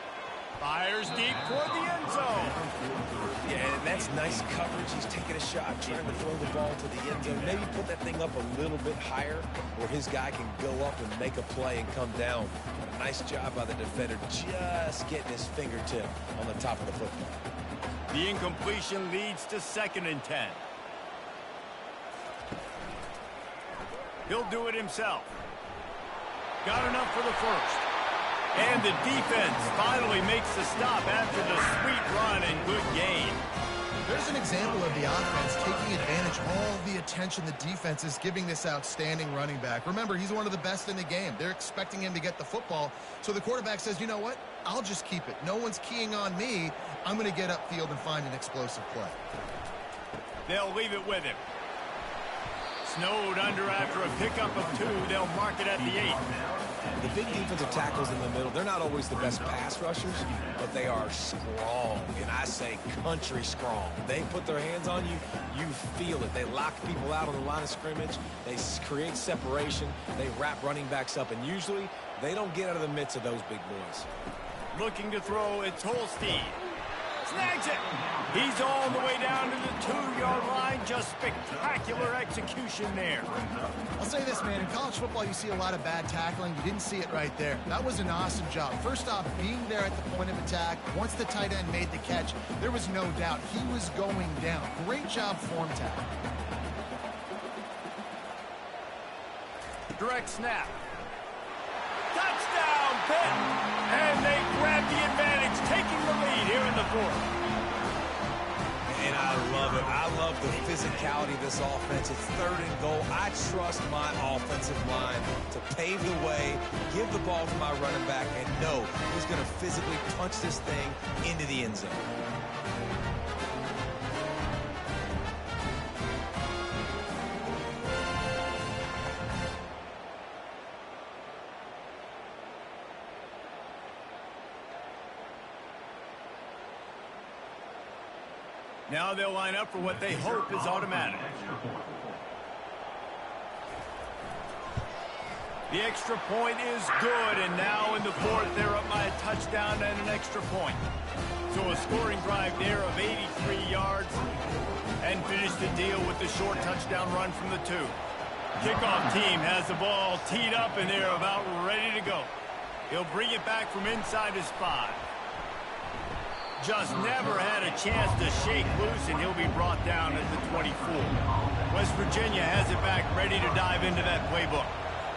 Fires deep toward the end zone. Yeah, and that's nice coverage. He's taking a shot, trying to throw the ball to the end zone. Maybe put that thing up a little bit higher where his guy can go up and make a play and come down. But a nice job by the defender just getting his fingertip on the top of the football. The incompletion leads to 2nd and 10. He'll do it himself. Got enough for the first. And the defense finally makes the stop after the sweet run and good gain. There's an example of the offense taking advantage of all the attention the defense is giving this outstanding running back. Remember, he's one of the best in the game. They're expecting him to get the football. So the quarterback says, you know what? I'll just keep it. No one's keying on me. I'm going to get upfield and find an explosive play. They'll leave it with him. Snowed under after a pickup of 2. They'll mark it at the 8. The big defensive tackles in the middle, they're not always the best pass rushers, but they are strong, and I say country strong. They put their hands on you, you feel it. They lock people out on the line of scrimmage. They create separation. They wrap running backs up, and usually they don't get out of the midst of those big boys. Looking to throw, it's Holstein. Snags it. He's all the way down to the 2-yard line. Just spectacular execution there. I'll say this, man. In college football, you see a lot of bad tackling. You didn't see it right there. That was an awesome job. First off, being there at the point of attack. Once the tight end made the catch, there was no doubt he was going down. Great job form tackle. Direct snap. Touchdown, Pitt! And they grab the advantage, taking the lead here in the 4th. And I love it. I love the physicality of this offense. It's 3rd and goal. I trust my offensive line to pave the way, give the ball to my running back, and know he's going to physically punch this thing into the end zone. Now they'll line up for what they hope is automatic. The extra point is good, and now in the 4th, they're up by a touchdown and an extra point. So a scoring drive there of 83 yards, and finish the deal with the short touchdown run from the 2. Kickoff team has the ball teed up, and they're about ready to go. He'll bring it back from inside his 5. Just never had a chance to shake loose, and he'll be brought down at the 24. West Virginia has it back, ready to dive into that playbook.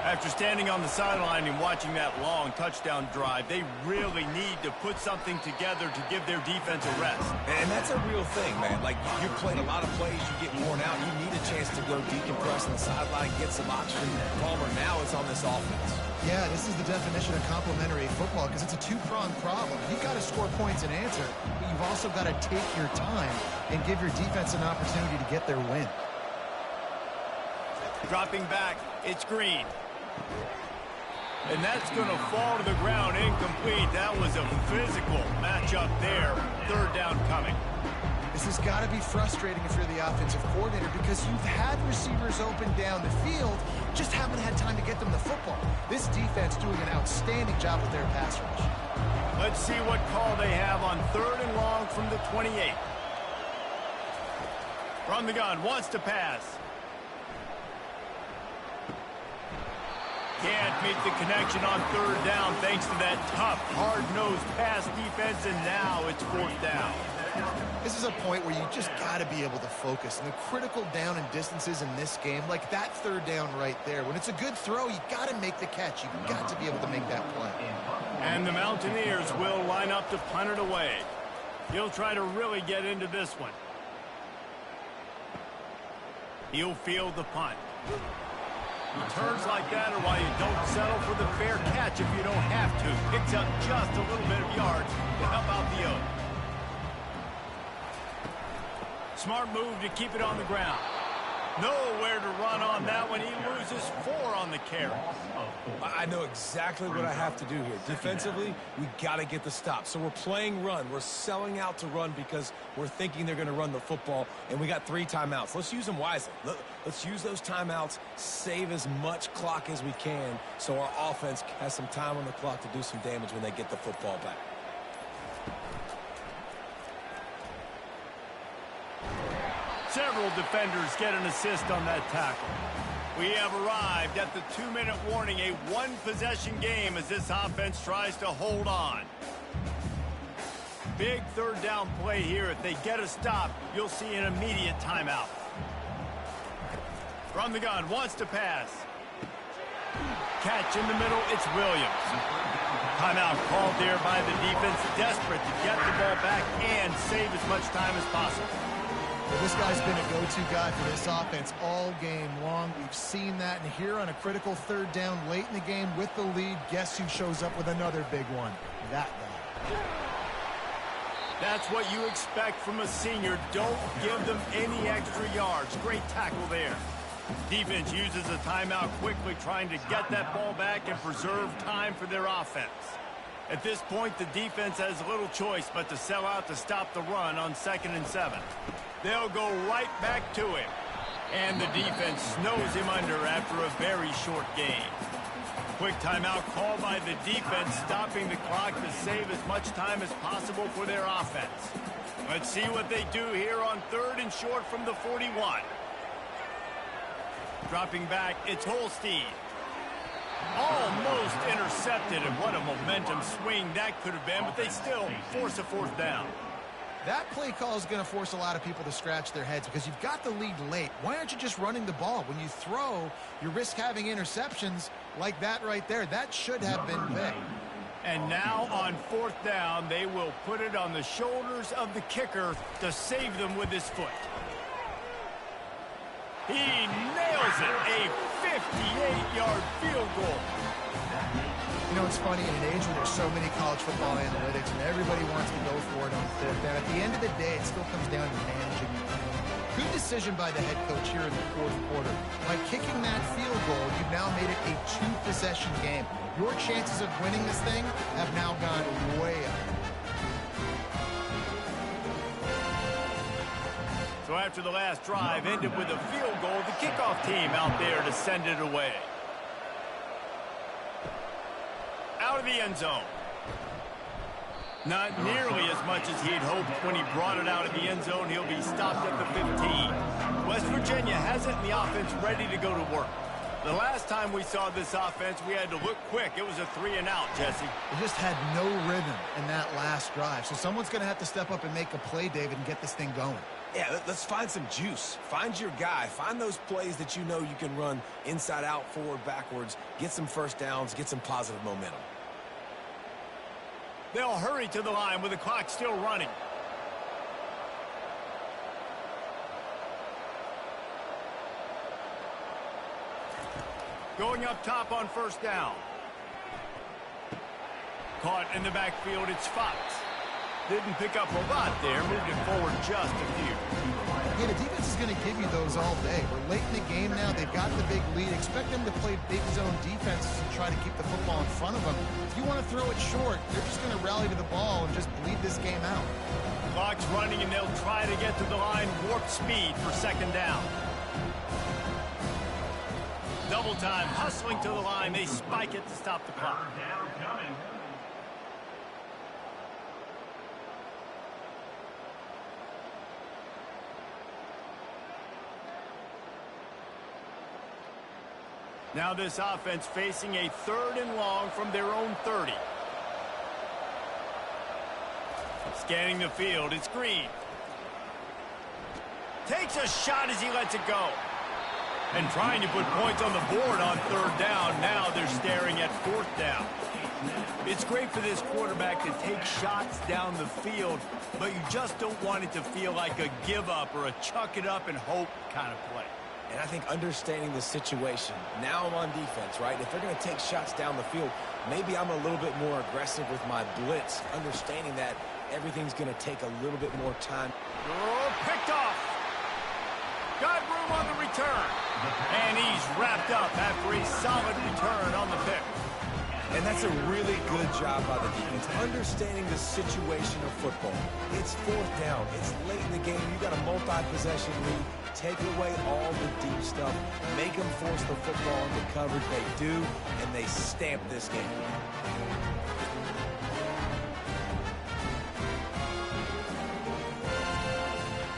After standing on the sideline and watching that long touchdown drive, they really need to put something together to give their defense a rest. And that's a real thing, man. Like, you've played a lot of plays, you get worn out, you need a chance to go decompress on the sideline, get some oxygen. Palmer, now it's on this offense. Yeah, this is the definition of complementary football because it's a two-pronged problem. You've got to score points and answer, but you've also got to take your time and give your defense an opportunity to get their win. Dropping back, it's Green. And that's going to fall to the ground incomplete. That was a physical matchup there. 3rd down coming. This has got to be frustrating if you're the offensive coordinator because you've had receivers open down the field, just haven't had time to get them the football. This defense doing an outstanding job with their pass rush. Let's see what call they have on 3rd and long from the 28. From the gun, wants to pass. Can't make the connection on 3rd down thanks to that tough, hard-nosed pass defense, and now it's 4th down. This is a point where you just got to be able to focus. And the critical down and distances in this game, like that 3rd down right there, when it's a good throw, you got to make the catch. You've got to be able to make that play. And the Mountaineers will line up to punt it away. He'll try to really get into this one. He'll field the punt. Returns like that are why you don't settle for the fair catch if you don't have to. Picks up just a little bit of yards to help out the Oak. Smart move to keep it on the ground. Nowhere to run on that one. He loses 4 on the carry. I know exactly what I have to do here. Defensively, we got to get the stop. So we're playing run. We're selling out to run because we're thinking they're going to run the football, and we got 3 timeouts. Let's use them wisely. Let's use those timeouts, save as much clock as we can so our offense has some time on the clock to do some damage when they get the football back. Several defenders get an assist on that tackle. We have arrived at the 2-minute warning, a 1-possession game as this offense tries to hold on. Big 3rd down play here. If they get a stop, you'll see an immediate timeout. From the gun, wants to pass. Catch in the middle, it's Williams. Timeout called there by the defense, desperate to get the ball back and save as much time as possible. This guy's been a go-to guy for this offense all game long. We've seen that, and here on a critical 3rd down late in the game with the lead, guess who shows up with another big one? That guy. That's what you expect from a senior. Don't give them any extra yards. Great tackle there. Defense uses a timeout quickly, trying to get that ball back and preserve time for their offense. At this point, the defense has little choice but to sell out to stop the run on 2nd and 7. They'll go right back to him. And the defense snows him under after a very short game. Quick timeout called by the defense, stopping the clock to save as much time as possible for their offense. Let's see what they do here on 3rd and short from the 41. Dropping back, it's Holstein. Almost intercepted, and what a momentum swing that could have been, but they still force a 4th down. That play call is going to force a lot of people to scratch their heads because you've got the lead late. Why aren't you just running the ball? When you throw, you risk having interceptions like that right there. That should have been big. And now on 4th down, they will put it on the shoulders of the kicker to save them with his foot. He nails it, a 58-yard field goal. You know, it's funny, in an age where there's so many college football analytics and everybody wants to go for it on 5th down, at the end of the day, it still comes down to managing your time. Good decision by the head coach here in the 4th quarter. By kicking that field goal, you've now made it a 2-possession game. Your chances of winning this thing have now gone way up. So after the last drive ended with a field goal, the kickoff team out there to send it away. Out of the end zone. Not nearly as much as he'd hoped when he brought it out of the end zone. He'll be stopped at the 15. West Virginia has it in the offense ready to go to work. The last time we saw this offense, we had to look quick. It was a 3-and-out, Jesse. They just had no rhythm in that last drive. So someone's going to have to step up and make a play, David, and get this thing going. Yeah, let's find some juice. Find your guy. Find those plays that you know you can run inside out, forward, backwards. Get some first downs. Get some positive momentum. They'll hurry to the line with the clock still running. Going up top on first down. Caught in the backfield, it's Fox. Didn't pick up a lot there, moved it forward just a few. Yeah, the defense is going to give you those all day. We're late in the game now. They've got the big lead. Expect them to play big zone defenses and try to keep the football in front of them. If you want to throw it short, they're just going to rally to the ball and just bleed this game out. Clock's running, and they'll try to get to the line, warp speed for second down. Double time, hustling to the line. They spike it to stop the clock. Down coming. Now this offense facing a 3rd and long from their own 30. Scanning the field, it's Green. Takes a shot as he lets it go. And trying to put points on the board on 3rd down. Now they're staring at 4th down. It's great for this quarterback to take shots down the field, but you just don't want it to feel like a give up or a chuck it up and hope kind of play. And I think understanding the situation, now I'm on defense, right? If they're going to take shots down the field, maybe I'm a little bit more aggressive with my blitz, understanding that everything's going to take a little bit more time. Oh, picked off. Got room on the return. And he's wrapped up after a solid return on the pick. And that's a really good job by the defense, understanding the situation of football. It's 4th down. It's late in the game. You got a multi-possession lead. Take away all the deep stuff. Make them force the football into coverage. They do, and they stamp this game.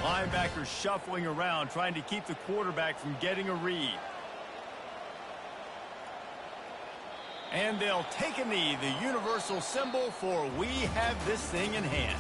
Linebackers shuffling around, trying to keep the quarterback from getting a read. And they'll take a knee, the universal symbol for we have this thing in hand.